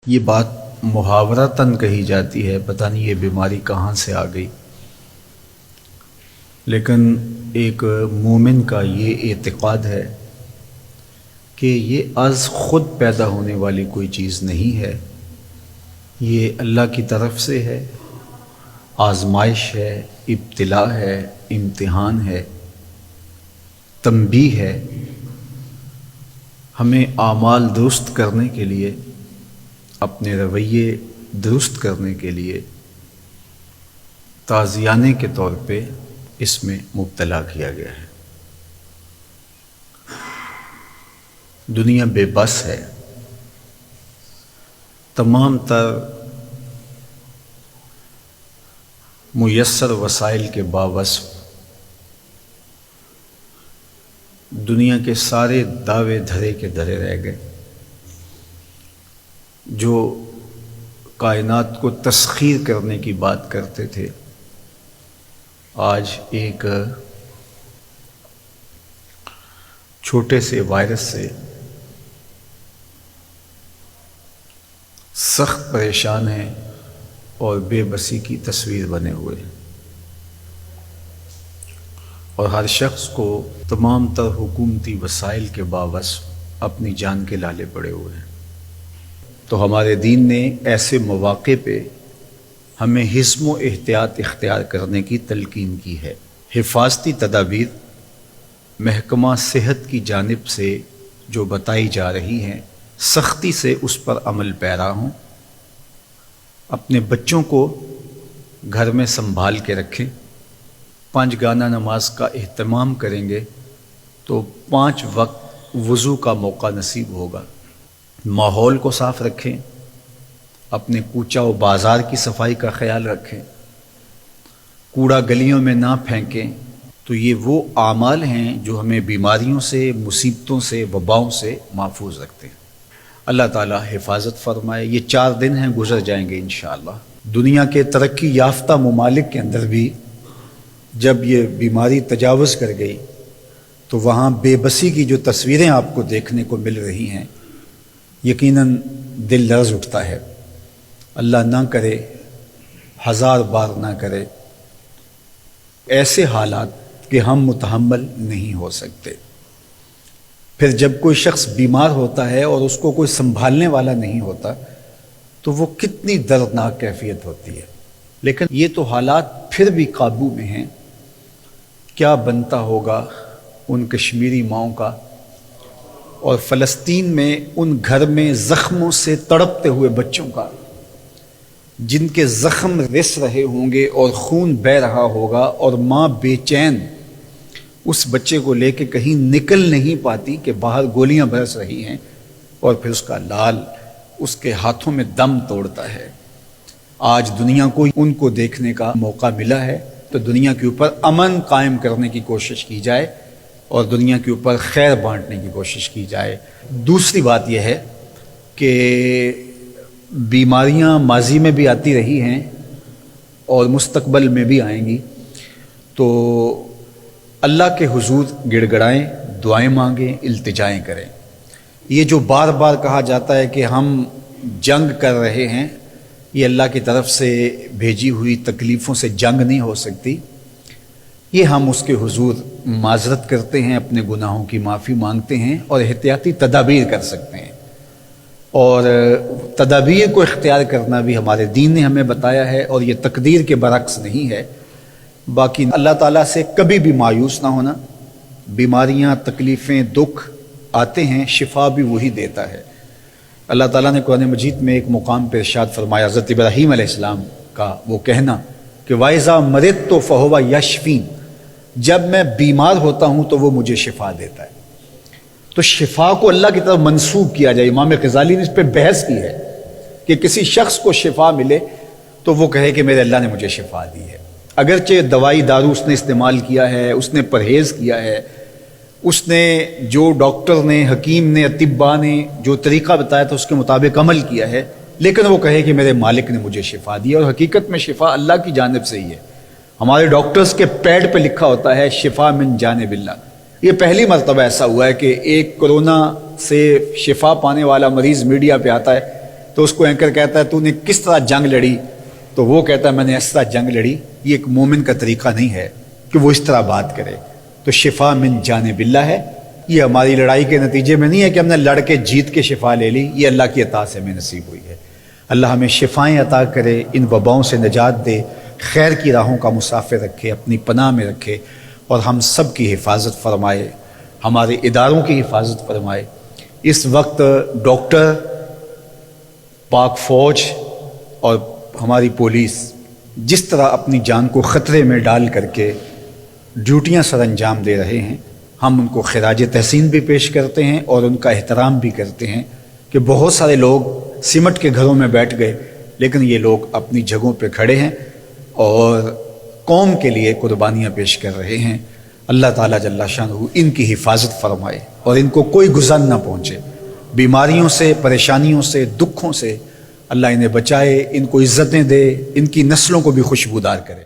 یہ بات محاورتاً کہی جاتی ہے، پتہ نہیں یہ بیماری کہاں سے آ گئی، لیکن ایک مومن کا یہ اعتقاد ہے کہ یہ از خود پیدا ہونے والی کوئی چیز نہیں ہے، یہ اللہ کی طرف سے ہے، آزمائش ہے، ابتلا ہے، امتحان ہے، تنبیہ ہے، ہمیں اعمال درست کرنے کے لیے، اپنے رویے درست کرنے کے لیے تازیانے کے طور پہ اس میں مبتلا کیا گیا ہے۔ دنیا بے بس ہے، تمام تر میسر وسائل کے باوصف دنیا کے سارے دعوے دھرے کے دھرے رہ گئے۔ جو کائنات کو تسخیر کرنے کی بات کرتے تھے، آج ایک چھوٹے سے وائرس سے سخت پریشان ہیں اور بے بسی کی تصویر بنے ہوئے ہیں، اور ہر شخص کو تمام تر حکومتی وسائل کے باوصف اپنی جان کے لالے پڑے ہوئے ہیں۔ تو ہمارے دین نے ایسے مواقع پہ ہمیں حزم و احتیاط اختیار کرنے کی تلقین کی ہے۔ حفاظتی تدابیر محکمہ صحت کی جانب سے جو بتائی جا رہی ہیں، سختی سے اس پر عمل پیرا ہوں، اپنے بچوں کو گھر میں سنبھال کے رکھیں، 5 گانہ نماز کا اہتمام کریں گے تو 5 وقت وضو کا موقع نصیب ہوگا۔ ماحول کو صاف رکھیں، اپنے کوچہ و بازار کی صفائی کا خیال رکھیں، کوڑا گلیوں میں نہ پھینکیں۔ تو یہ وہ اعمال ہیں جو ہمیں بیماریوں سے، مصیبتوں سے، وباؤں سے محفوظ رکھتے ہیں۔ اللہ تعالی حفاظت فرمائے۔ یہ 4 دن ہیں، گزر جائیں گے انشاءاللہ۔ دنیا کے ترقی یافتہ ممالک کے اندر بھی جب یہ بیماری تجاوز کر گئی تو وہاں بے بسی کی جو تصویریں آپ کو دیکھنے کو مل رہی ہیں، یقیناً دل لرز اٹھتا ہے۔ اللہ نہ کرے، 1000 بار نہ کرے، ایسے حالات کہ ہم متحمل نہیں ہو سکتے۔ پھر جب کوئی شخص بیمار ہوتا ہے اور اس کو کوئی سنبھالنے والا نہیں ہوتا تو وہ کتنی دردناک کیفیت ہوتی ہے۔ لیکن یہ تو حالات پھر بھی قابو میں ہیں، کیا بنتا ہوگا ان کشمیری ماؤں کا، اور فلسطین میں ان گھر میں زخموں سے تڑپتے ہوئے بچوں کا، جن کے زخم رس رہے ہوں گے اور خون بہہ رہا ہوگا، اور ماں بے چین اس بچے کو لے کے کہیں نکل نہیں پاتی کہ باہر گولیاں برس رہی ہیں، اور پھر اس کا لال اس کے ہاتھوں میں دم توڑتا ہے۔ آج دنیا کو ان کو دیکھنے کا موقع ملا ہے، تو دنیا کے اوپر امن قائم کرنے کی کوشش کی جائے اور دنیا کے اوپر خیر بانٹنے کی کوشش کی جائے۔ دوسری بات یہ ہے کہ بیماریاں ماضی میں بھی آتی رہی ہیں اور مستقبل میں بھی آئیں گی، تو اللہ کے حضور گڑ گڑائیں، دعائیں مانگیں، التجائیں کریں۔ یہ جو بار بار کہا جاتا ہے کہ ہم جنگ کر رہے ہیں، یہ اللہ کی طرف سے بھیجی ہوئی تکلیفوں سے جنگ نہیں ہو سکتی۔ یہ ہم اس کے حضور معذرت کرتے ہیں، اپنے گناہوں کی معافی مانگتے ہیں اور احتیاطی تدابیر کر سکتے ہیں، اور تدابیر کو اختیار کرنا بھی ہمارے دین نے ہمیں بتایا ہے، اور یہ تقدیر کے برعکس نہیں ہے۔ باقی اللہ تعالیٰ سے کبھی بھی مایوس نہ ہونا۔ بیماریاں، تکلیفیں، دکھ آتے ہیں، شفا بھی وہی دیتا ہے۔ اللہ تعالیٰ نے قرآن مجید میں ایک مقام پہ ارشاد فرمایا، حضرت ابراہیم علیہ السلام کا وہ کہنا کہ وَإِذَا مَرِضْتُ فَهُوَ يَشْفِينِ، جب میں بیمار ہوتا ہوں تو وہ مجھے شفا دیتا ہے۔ تو شفا کو اللہ کی طرف منسوب کیا جائے۔ امام غزالی نے اس پہ بحث کی ہے کہ کسی شخص کو شفا ملے تو وہ کہے کہ میرے اللہ نے مجھے شفا دی ہے، اگرچہ دوائی دارو اس نے استعمال کیا ہے، اس نے پرہیز کیا ہے، اس نے جو ڈاکٹر نے، حکیم نے، اطباء نے جو طریقہ بتایا تھا اس کے مطابق عمل کیا ہے، لیکن وہ کہے کہ میرے مالک نے مجھے شفا دی، اور حقیقت میں شفا اللہ کی جانب سے ہی ہے۔ ہمارے ڈاکٹرز کے پیڈ پہ لکھا ہوتا ہے شفا من جانب اللہ۔ یہ پہلی مرتبہ ایسا ہوا ہے کہ ایک کورونا سے شفا پانے والا مریض میڈیا پہ آتا ہے تو اس کو اینکر کہتا ہے تو نے کس طرح جنگ لڑی، تو وہ کہتا ہے میں نے اس طرح جنگ لڑی۔ یہ ایک مومن کا طریقہ نہیں ہے کہ وہ اس طرح بات کرے۔ تو شفا من جانب اللہ ہے، یہ ہماری لڑائی کے نتیجے میں نہیں ہے کہ ہم نے لڑ کے جیت کے شفا لے لی، یہ اللہ کی عطا سے ہمیں نصیب ہوئی ہے۔ اللہ ہمیں شفائیں عطا کرے، ان وباؤں سے نجات دے، خیر کی راہوں کا مسافر رکھے، اپنی پناہ میں رکھے، اور ہم سب کی حفاظت فرمائے، ہمارے اداروں کی حفاظت فرمائے۔ اس وقت ڈاکٹر، پاک فوج اور ہماری پولیس جس طرح اپنی جان کو خطرے میں ڈال کر کے ڈیوٹیاں سر انجام دے رہے ہیں، ہم ان کو خراج تحسین بھی پیش کرتے ہیں اور ان کا احترام بھی کرتے ہیں کہ بہت سارے لوگ سمٹ کے گھروں میں بیٹھ گئے، لیکن یہ لوگ اپنی جگہوں پہ کھڑے ہیں اور قوم کے لیے قربانیاں پیش کر رہے ہیں۔ اللہ تعالیٰ جل شانہ ان کی حفاظت فرمائے اور ان کو کوئی گزر نہ پہنچے، بیماریوں سے، پریشانیوں سے، دکھوں سے اللہ انہیں بچائے، ان کو عزتیں دے، ان کی نسلوں کو بھی خوشبودار کرے۔